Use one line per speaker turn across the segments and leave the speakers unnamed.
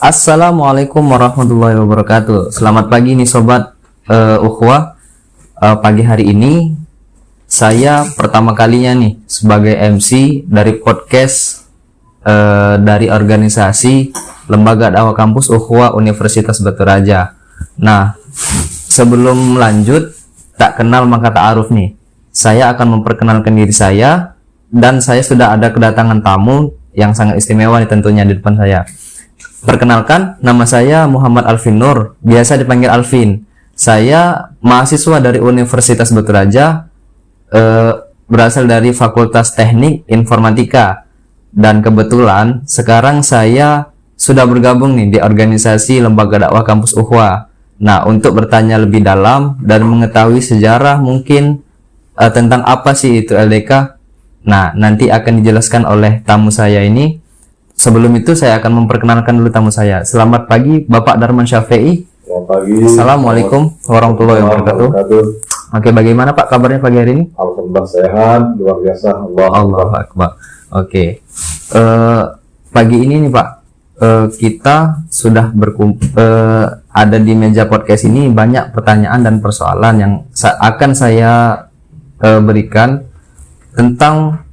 Assalamualaikum warahmatullahi wabarakatuh. Selamat pagi nih sobat Ukhwah. Pagi hari ini saya pertama kalinya nih sebagai MC dari podcast dari organisasi Lembaga Dakwah Kampus Ukhwah Universitas Batu Raja. Nah, sebelum lanjut, tak kenal maka ta'aruf nih. Saya akan memperkenalkan diri saya, dan saya sudah ada kedatangan tamu yang sangat istimewa nih tentunya di depan saya. Perkenalkan, nama saya Muhammad Alvin Nur, biasa dipanggil Alvin. Saya mahasiswa dari Universitas Batu Raja, berasal dari Fakultas Teknik Informatika. Dan kebetulan sekarang saya sudah bergabung nih di organisasi Lembaga Dakwah Kampus Ukhwah. Nah, untuk bertanya lebih dalam dan mengetahui sejarah mungkin tentang apa sih itu LDK, nah nanti akan dijelaskan oleh tamu saya ini. Sebelum itu saya akan memperkenalkan dulu tamu saya. Selamat pagi Bapak Darman Syafi'i.
Selamat pagi.
Assalamualaikum warahmatullahi wabarakatuh. Oke, bagaimana Pak kabarnya pagi hari ini?
Alhamdulillah sehat, luar biasa.
Allahu Akbar. Oke. Pagi ini nih Pak, kita sudah ada di meja podcast ini banyak pertanyaan dan persoalan yang akan saya berikan tentang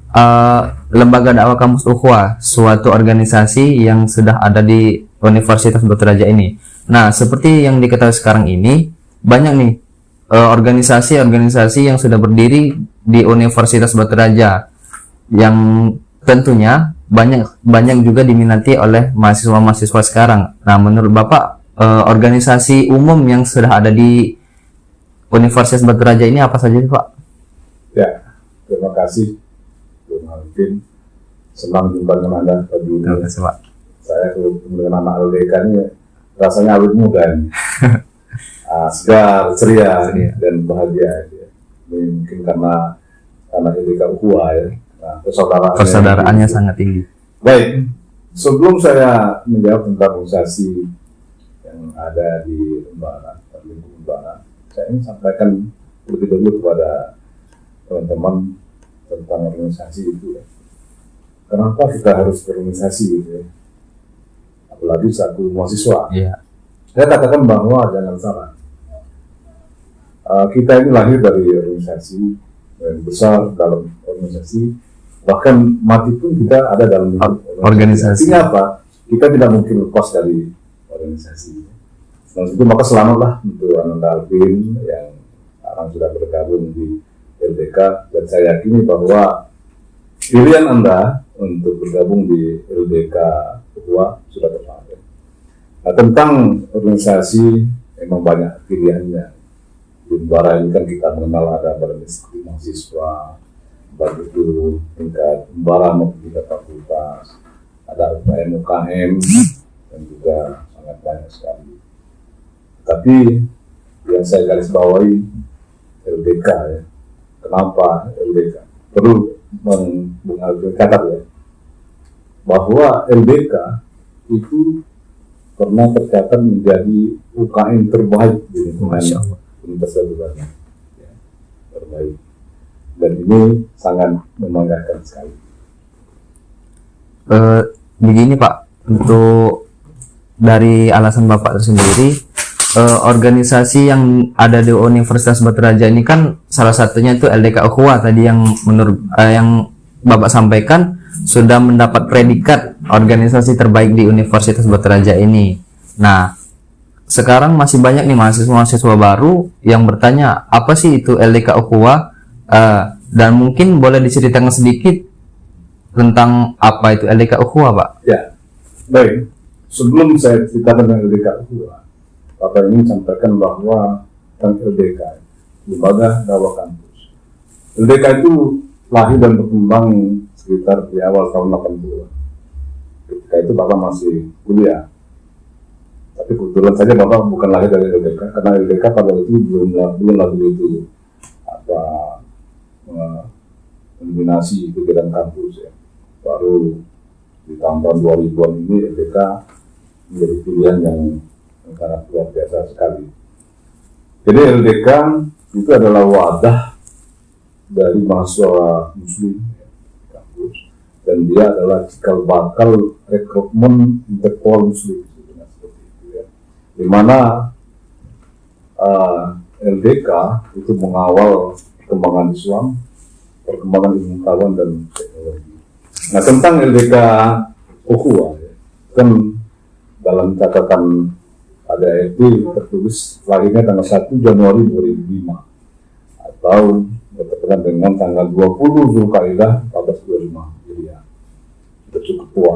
Lembaga Dakwah Kampus Ukhwah, suatu organisasi yang sudah ada di Universitas Batu Raja ini. Nah, seperti yang diketahui sekarang ini, banyak nih organisasi-organisasi yang sudah berdiri di Universitas Batu Raja, yang tentunya banyak juga diminati oleh mahasiswa-mahasiswa sekarang. Nah, menurut Bapak, organisasi umum yang sudah ada di Universitas Batu Raja ini apa saja, Pak?
Ya, terima kasih. Mungkin senang jumpa dengan Anda pagi ini.
Terima kasih, Pak.
Saya dengan anak LDK ini rasanya awet muda ini. Segar, ceria, dan bahagia. Ini mungkin karena LDK Ukhwah ya. Nah,
persaudaraannya sangat tinggi.
Baik, sebelum saya menjawab tentang organisasi yang ada di lingkungan Barat, saya ingin sampaikan lebih dulu kepada teman-teman tentang organisasi itu ya. Kenapa kita harus berorganisasi gitu ya? Apalagi satu mahasiswa.
Yeah.
Saya katakan bahwa jangan salah. Kita ini lahir dari organisasi yang besar dalam organisasi, bahkan mati pun kita ada dalam organisasi. Artinya apa? Kita tidak mungkin lepas dari organisasi. Nah, itu maka selamatlah untuk Ananda Alvin yang sekarang sudah bergabung di LDK, dan saya yakini bahwa pilihan Anda untuk bergabung di LDK Ukhwah sudah tepat. Nah, tentang organisasi memang banyak pilihannya. Di Bara ini kan kita mengenal ada badan eksekutif mahasiswa, begitu tingkat Bara maupun tingkat fakultas, ada UKM dan juga sangat banyak sekali. Tapi yang saya garis bawahi LDK ya. Kenapa LDK? Perlu mengatakan ya, bahwa LDK itu pernah tercatat menjadi UKM terbaik di lingkungan Universitas Batu Raja. Ya, terbaik. Dan ini sangat membanggakan sekali.
Begini Pak, untuk dari alasan Bapak tersendiri, organisasi yang ada di Universitas Batu Raja ini kan salah satunya itu LDK Ukhwah tadi yang menurut yang Bapak sampaikan sudah mendapat predikat organisasi terbaik di Universitas Batu Raja ini. Nah, sekarang masih banyak nih mahasiswa-mahasiswa baru yang bertanya apa sih itu LDK Ukhwah, dan mungkin boleh diceritakan sedikit tentang apa itu LDK Ukhwah, Pak?
Ya, baik. Sebelum saya ceritakan tentang LDK Ukhwah, Bapak ingin sampaikan bahwa tentang LDK, Lembaga Dakwah Kampus. LDK itu lahir dan berkembang sekitar di awal tahun 80. Ketika itu Bapak masih kuliah. Tapi kebetulan saja Bapak bukan lahir dari LDK, karena LDK pada itu belum lagi itu mendominasi kegiatan kampus ya. Baru di tahun 2000-an ini LDK menjadi pilihan yang sangat luar biasa sekali. Jadi LDK itu adalah wadah dari mahasiswa muslim kampus, dan dia adalah cikal bakal rekrutmen intelektual muslim. di mana LDK itu mengawal perkembangan Islam, perkembangan ilmu pengetahuan dan teknologi. Nah, tentang LDK Ukhuwah, kan dalam catatan ADART tertulis lahirnya tanggal 1 Januari 2005 atau bertepatan dengan tanggal 20 Zulkaidah 1425. Jadi ya, sudah cukup tua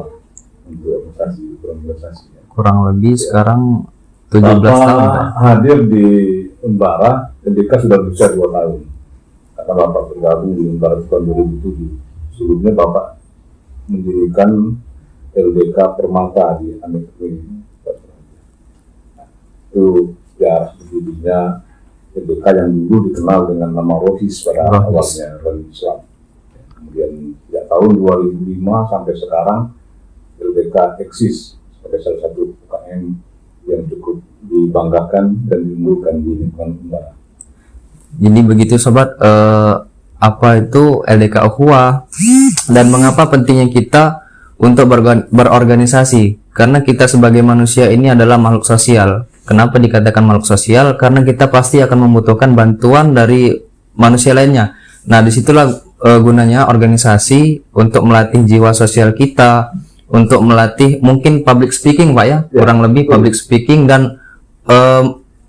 untuk organisasi.
Kurang lebih sekarang 17 tahun.
Hadir di Unbara, LDK sudah berusia 2 tahun. Karena Bapak bergabung di Unbara tahun 2007. Sebelumnya Bapak mendirikan LDK Permata di Amerika. Itu sejarah berdirinya LDK yang dulu dikenal dengan nama Rohis pada awalnya, Rohis Islam. Kemudian sejak tahun 2005 sampai sekarang LDK eksis sebagai salah satu UKM yang cukup dibanggakan dan diunggulkan di lingkungan Unbara.
Jadi begitu sobat, apa itu LDK Ukhuwah dan mengapa pentingnya kita untuk berorganisasi? Karena kita sebagai manusia ini adalah makhluk sosial. Kenapa dikatakan makhluk sosial? Karena kita pasti akan membutuhkan bantuan dari manusia lainnya. Nah, disitulah gunanya organisasi untuk melatih jiwa sosial kita, untuk melatih mungkin public speaking, Pak ya, kurang lebih public speaking dan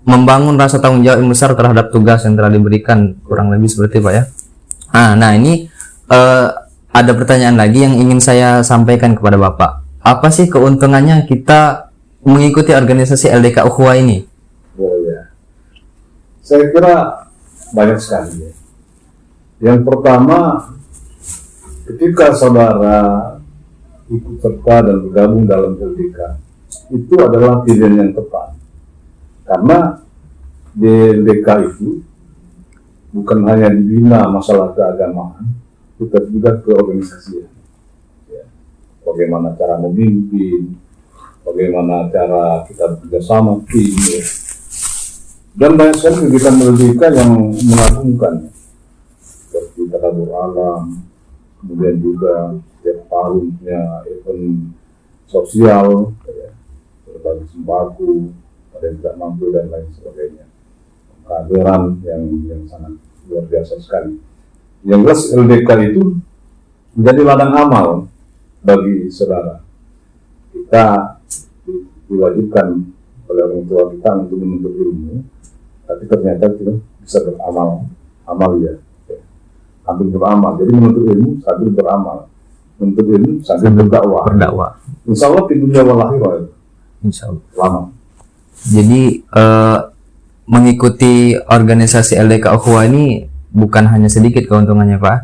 membangun rasa tanggung jawab yang besar terhadap tugas yang telah diberikan, kurang lebih seperti Pak ya. Nah ini ada pertanyaan lagi yang ingin saya sampaikan kepada Bapak. Apa sih keuntungannya kita mengikuti organisasi LDK Ukhuwah ini?
Ya. Saya kira banyak sekali ya. Yang pertama, ketika saudara ikut serta dan bergabung dalam LDK, itu adalah pilihan yang tepat. Karena di LDK itu bukan hanya dibina masalah keagamaan, tetapi juga keorganisasian. Ya. Bagaimana cara memimpin, bagaimana cara kita bekerjasama tim, ya. Dan banyak sekali kegiatan LDK yang mengagumkan, seperti tadabur alam, kemudian juga setiap tahunnya event sosial, ya, berbagi sembako pada yang tidak mampu dan lain sebagainya. Kehadiran yang sangat luar biasa sekali. Yang jelas LDK itu menjadi ladang amal bagi saudara. Kita diwajibkan oleh orang tua kita untuk menuntut ilmu, tapi ternyata kita bisa beramal, ya. Sambil beramal. Jadi menuntut ilmu sambil beramal, menuntut ilmu sambil berdakwah. Insya Allah di dunia wal akhirah.
Insya Allah.
Lama.
Jadi mengikuti organisasi LDK Ukhuwah ini bukan hanya sedikit keuntungannya Pak,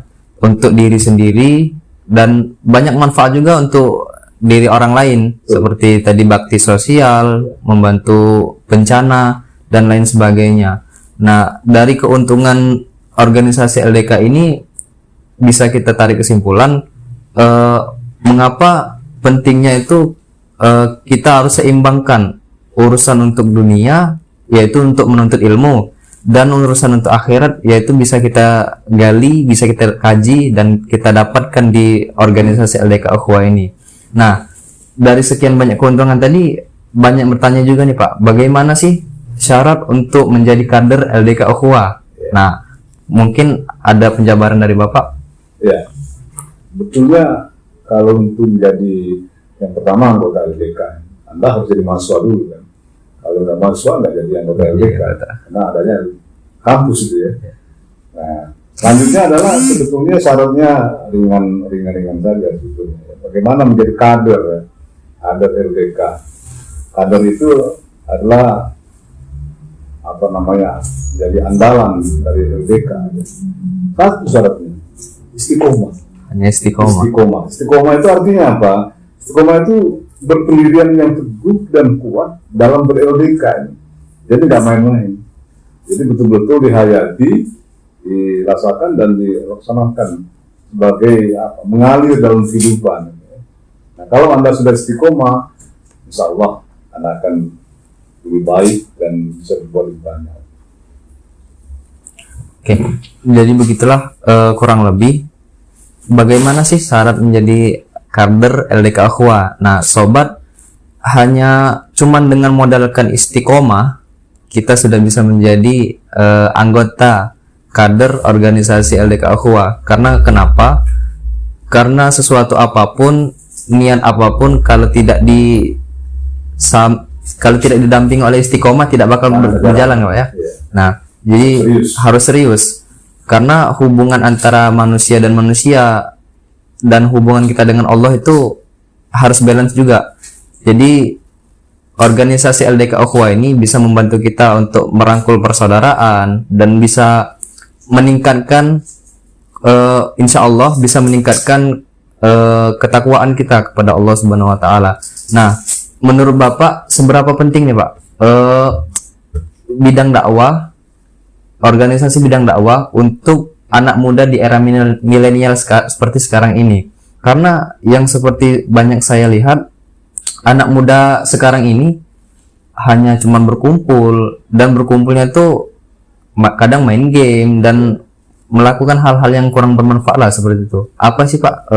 untuk diri sendiri dan banyak manfaat juga untuk diri orang lain, seperti tadi bakti sosial, membantu bencana dan lain sebagainya. Nah, dari keuntungan organisasi LDK ini bisa kita tarik kesimpulan mengapa pentingnya itu kita harus seimbangkan urusan untuk dunia, yaitu untuk menuntut ilmu, dan urusan untuk akhirat, yaitu bisa kita gali, bisa kita kaji dan kita dapatkan di organisasi LDK Ukhuwah ini. Nah, dari sekian banyak keuntungan tadi, banyak bertanya juga nih Pak, bagaimana sih syarat untuk menjadi kader LDK Ukhuwah? Nah, mungkin ada penjabaran dari Bapak?
Ya, betulnya kalau untuk menjadi yang pertama anggota LDK, Anda harus jadi mahasiswa dulu kan. Kalau nggak mahasiswa nggak jadi anggota LDK, karena adanya kampus itu ya. Nah, selanjutnya adalah sebetulnya syaratnya ringan saja sebetulnya. Bagaimana menjadi kader ya? Kader LDK. Kader itu adalah apa namanya, jadi andalan dari LDK. Satu syaratnya istiqomah.
Hanya istiqomah.
Istiqomah itu artinya apa? Istiqomah itu berpendirian yang teguh dan kuat dalam ber-LDK. Jadi nggak main-main. Jadi betul-betul dihayati, dirasakan dan dilaksanakan sebagai apa, mengalir dalam kehidupan. Nah, kalau Anda sudah istiqomah, insya Allah Anda akan lebih baik dan bisa berbuat lebih banyak.
Oke, jadi begitulah kurang lebih bagaimana sih syarat menjadi kader LDK Ukhuwah. Nah, sobat hanya cuman dengan modalkan istiqomah kita sudah bisa menjadi anggota kader organisasi LDK Ukhuwah. Karena kenapa? Karena sesuatu apapun, niat apapun, kalau tidak didampingi oleh istiqomah tidak bakal berjalan, Pak ya. Nah, jadi harus serius. Karena hubungan antara manusia dan manusia dan hubungan kita dengan Allah itu harus balance juga. Jadi organisasi LDK Ukhuwah ini bisa membantu kita untuk merangkul persaudaraan dan bisa meningkatkan insya Allah bisa meningkatkan ketakwaan kita kepada Allah Subhanahu Wa Taala. Nah, menurut Bapak seberapa penting nih Pak bidang dakwah, organisasi bidang dakwah untuk anak muda di era milenial seperti sekarang ini? Karena yang seperti banyak saya lihat, anak muda sekarang ini hanya cuman berkumpul, dan berkumpulnya tuh kadang main game dan melakukan hal-hal yang kurang bermanfaat lah seperti itu. Apa sih Pak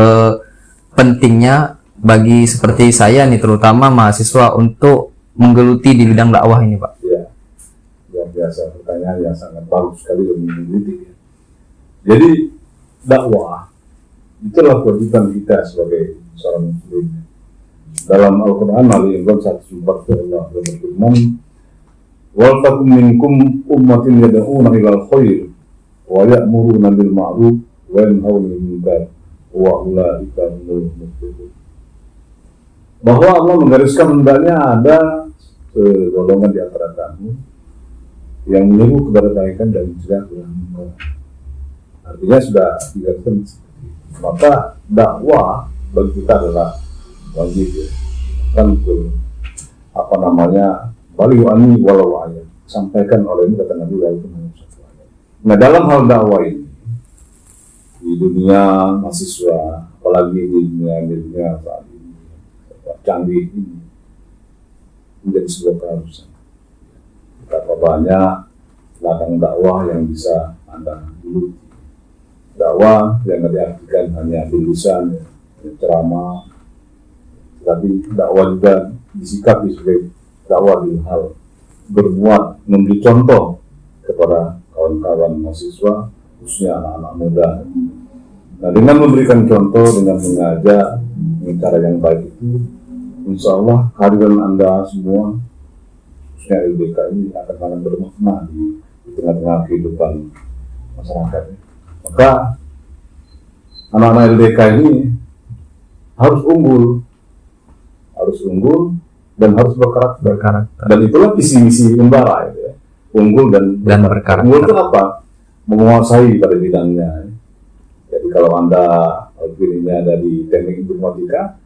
pentingnya bagi seperti saya nih, terutama mahasiswa, untuk menggeluti di bidang dakwah ini Pak?
Ya, luar biasa, pertanyaan yang sangat bagus sekali dan menggelitik ya. Jadi dakwah itulah kewajiban kita sebagai seorang muslim. Dalam Al-Quran Ali Imran 140 Allah berfirman, "Wal takum minkum ummatin yad'una ilal khair wa ya'muruna bil ma'ruf wa yanhauna 'anil munkar wa ulaika humul muflihun." Bahwa Allah menggariskan hendaknya ada golongan di antara kamu yang menyeru kepada kebaikan dan mencegah kemunkar. Artinya sudah digariskan seperti itu. Maka dakwah bagi kita adalah wajib ya. Kan ke balik ani walau ayat, sampaikan oleh ini kata Nabi walaupun hanya satu ayat. Nah, dalam hal dakwah ini di dunia mahasiswa, apalagi di dunia saat ini canggih ini, menjadi sebuah keharusan. Betapa banyak ladang dakwah yang bisa Anda dulu. Dakwah yang diartikan hanya tulisan, ceramah, tapi dakwah juga disikapi sebagai dakwah di hal berbuat, memberi contoh kepada kawan-kawan mahasiswa, khususnya anak-anak muda. Nah, dengan memberikan contoh, dengan mengajak dengan cara yang baik itu, insya Allah kehadiran Anda semua, khususnya LDK ini akan sangat bermakna di tengah-tengah kehidupan masyarakat. Maka anak-anak LDK ini harus unggul dan harus berkarakter. Dan itulah visi misi Umbara ya. Unggul dan berkarakter. Unggul itu apa? Menguasai pada bidangnya. Jadi kalau Anda pilihnya ada di teknik informatika,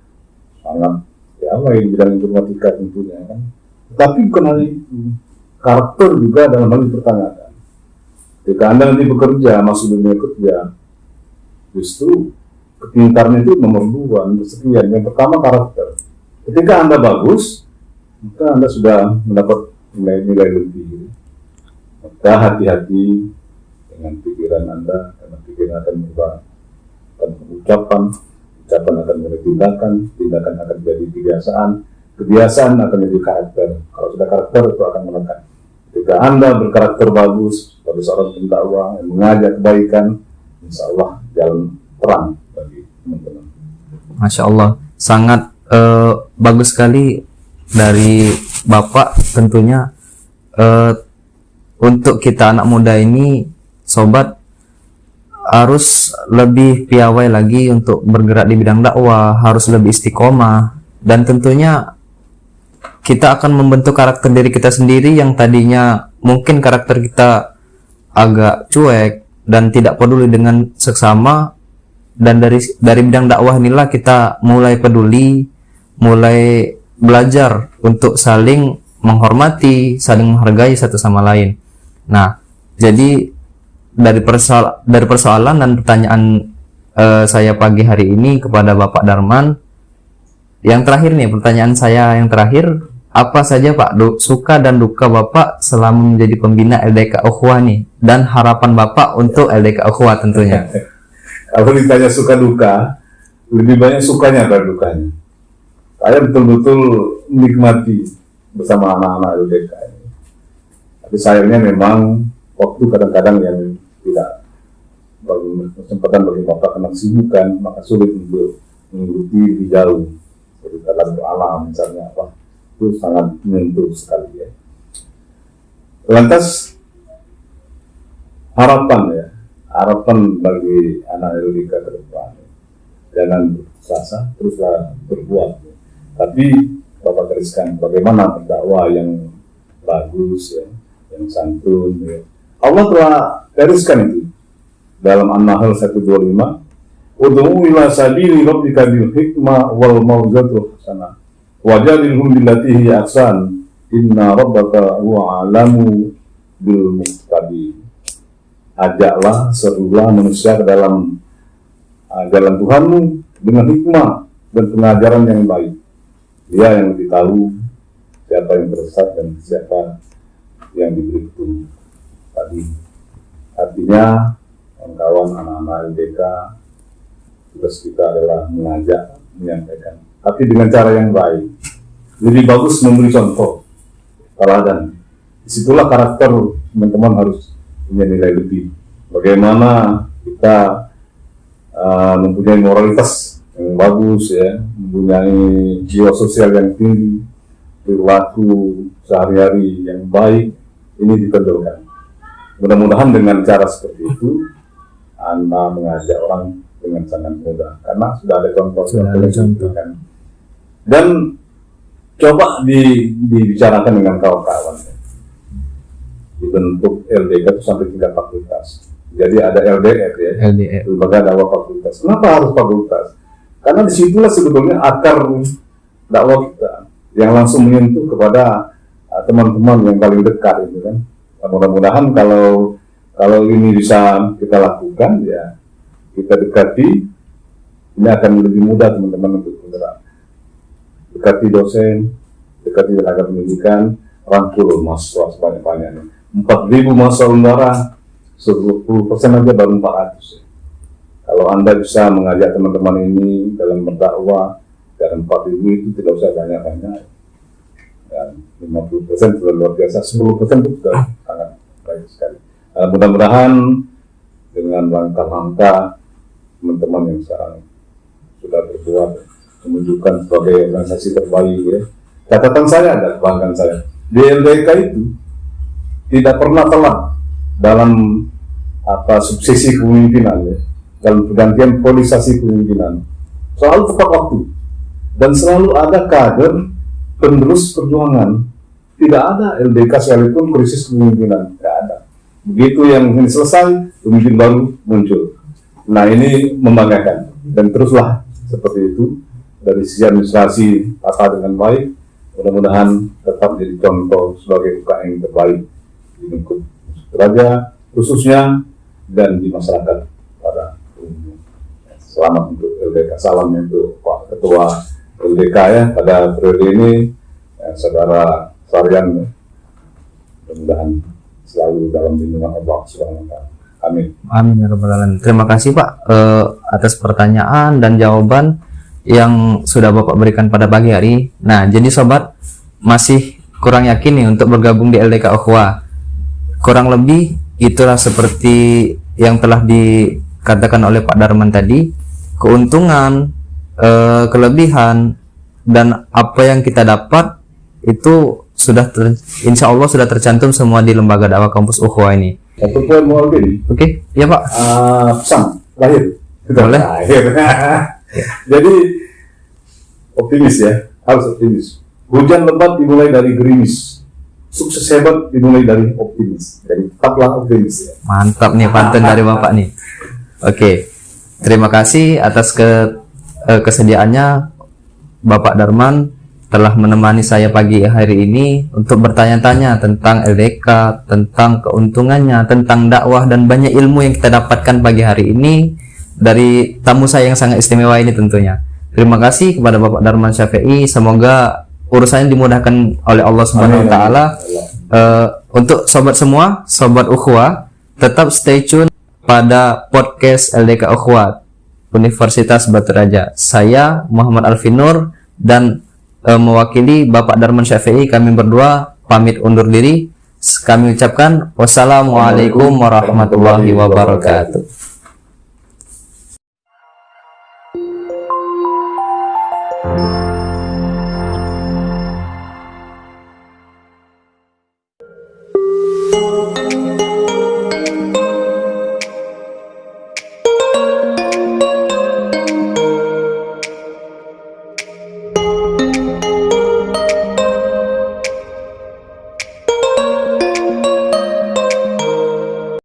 sangat di bidang informatika tentunya kan. Tapi bukan hanya itu, karakter juga dalam hal dipertanyakan. Jika Anda nanti bekerja, masuk dunia kerja, justru kepintaran itu nomor 2, nomor sekian. Yang pertama karakter. Ketika Anda bagus, maka Anda sudah mendapat nilai-nilai lebih. Maka hati-hati dengan pikiran Anda, karena pikiran akan berubah. Ucapan akan menjadi tindakan akan menjadi kebiasaan akan menjadi karakter. Kalau sudah karakter itu akan melekat. Ketika Anda berkarakter bagus sebagai seorang pendakwah yang mengajak kebaikan, insya Allah jalan terang bagi teman-teman.
Masya Allah, sangat bagus sekali dari Bapak tentunya. Untuk kita anak muda ini, sobat, harus lebih piawai lagi untuk bergerak di bidang dakwah, harus lebih istiqomah, dan tentunya kita akan membentuk karakter diri kita sendiri yang tadinya mungkin karakter kita agak cuek dan tidak peduli dengan sesama, dan dari bidang dakwah inilah kita mulai peduli, mulai belajar untuk saling menghormati, saling menghargai satu sama lain. Nah, jadi dari persoalan dan pertanyaan saya pagi hari ini kepada Bapak Darman, yang terakhir nih, pertanyaan saya yang terakhir, apa saja Pak suka dan duka Bapak selama menjadi pembina LDK Ukhuwah nih, dan harapan Bapak untuk LDK Ukhuwah tentunya?
Kalau ditanya suka duka, lebih banyak sukanya daripada dukanya. Saya betul-betul menikmati bersama anak-anak LDK ini. Tapi sayangnya memang waktu kadang-kadang yang tidak kesempatan bagi Bapak karena kesibukan, maka sulit untuk mengikuti lebih jauh. Jadi dalam alam misalnya apa, itu sangat menyentuh sekali ya. Lantas harapan bagi anak LDK ke depan, jangan berputus asa, teruslah berbuat. Tapi Bapak gariskan bagaimana berdakwah yang bagus ya, yang santun ya. Allah telah gariskan itu dalam An-Nahl 125, ud'u ila sabili rabbika bil hikmah wal mau'izatil hasanah wajadilhum billati hiya ahsan inna rabbaka huwa a'lamu bil muhtadin. Ajaklah, serulah manusia ke dalam jalan Tuhanmu dengan hikmah dan pengajaran yang baik. Dia yang lebih tahu siapa yang tersesat dan siapa yang diberi petunjuk tadi. Artinya kawan-kawan anak-anak LDK, tugas kita adalah mengajak, menyampaikan, tapi dengan cara yang baik. Lebih bagus memberi contoh, teladan. Disitulah karakter teman-teman harus punya nilai lebih. Bagaimana kita mempunyai moralitas yang bagus ya, mempunyai jiwa sosial yang tinggi, perilaku sehari-hari yang baik, ini ditonjolkan. Mudah-mudahan dengan cara seperti itu Anda mengajak orang dengan sangat mudah karena sudah ada contoh kan. Dan coba dibicarakan dengan kawan-kawan ya. Dibentuk LDK itu sampai 3 fakultas. Jadi ada LDF ya, lembaga dakwah fakultas. Kenapa harus fakultas? Karena disitulah sebetulnya akar dakwah kita yang langsung menyentuh kepada teman-teman yang paling dekat itu kan. Mudah-mudahan kalau ini bisa kita lakukan ya, kita dekati, ini akan lebih mudah teman-teman untuk bergerak. Dekati dosen, dekati tenaga pendidikan, rangkul mahasiswa sebanyak-banyaknya. 4.000 mahasiswa Unbara, 10% aja baru 400 ya. Kalau Anda bisa mengajak teman-teman ini dalam berdakwah, dan 4.000 itu tidak usah banyak-banyak. Dan 50% sudah luar biasa, 10% itu sudah sangat baik sekali. Mudah-mudahan dengan langkah-langkah teman-teman yang sekarang sudah berbuat menunjukkan sebagai organisasi terbaik ya. Catatan saya ada, kebanggaan saya di LDK itu tidak pernah telat dalam suksesi kepemimpinan ya, dalam pergantian polisasi kepemimpinan, selalu tepat waktu dan selalu ada kader penerus perjuangan. Tidak ada LDK sekalipun krisis kepemimpinan, tidak ada. Begitu yang ini selesai, pemimpin baru muncul. Nah ini membanggakan dan teruslah seperti itu. Dari sisi administrasi tata dengan baik, mudah-mudahan tetap jadi contoh sebagai UKM terbaik di lingkup Raja khususnya dan di masyarakat pada umumnya. Selamat untuk LDK, salam untuk Pak Ketua LDK ya pada periode ini ya, Saudara Saryan ya. Mudah-mudahan selalu dalam lindungan Allah Subhanahu wa taala. Amin.
Amin ya rabbal alamin. Terima kasih Pak atas pertanyaan dan jawaban yang sudah Bapak berikan pada pagi hari. Nah, jadi sobat masih kurang yakin nih untuk bergabung di LDK Ukhuwah. Kurang lebih itulah seperti yang telah dikatakan oleh Pak Darman tadi, keuntungan, kelebihan dan apa yang kita dapat itu sudah insya Allah sudah tercantum semua di lembaga dakwah kampus Ukhuwah ini.
Satu poin mau lagi.
Oke, ya Pak.
Pesan lahir.
Boleh.
Lahir. Jadi optimis ya, harus optimis. Hujan lebat dimulai dari gerimis. Sukses hebat dimulai dari optimis. Jadi tetaplah optimis ya.
Mantap nih pantun dari Bapak nih. Oke. Terima kasih atas kesediaannya Bapak Darman telah menemani saya pagi hari ini untuk bertanya-tanya tentang LDK, tentang keuntungannya, tentang dakwah dan banyak ilmu yang kita dapatkan pagi hari ini dari tamu saya yang sangat istimewa ini tentunya. Terima kasih kepada Bapak Darman Syafi'i. Semoga urusannya dimudahkan oleh Allah Subhanahu wa taala. Untuk sobat semua, sobat Ukhuwah, tetap stay tune pada podcast LDK Ukhuwah Universitas Batu Raja. Saya Muhammad Alfinur dan mewakili Bapak Darman Syafi'i, kami berdua pamit undur diri. Kami ucapkan wassalamualaikum warahmatullahi wabarakatuh.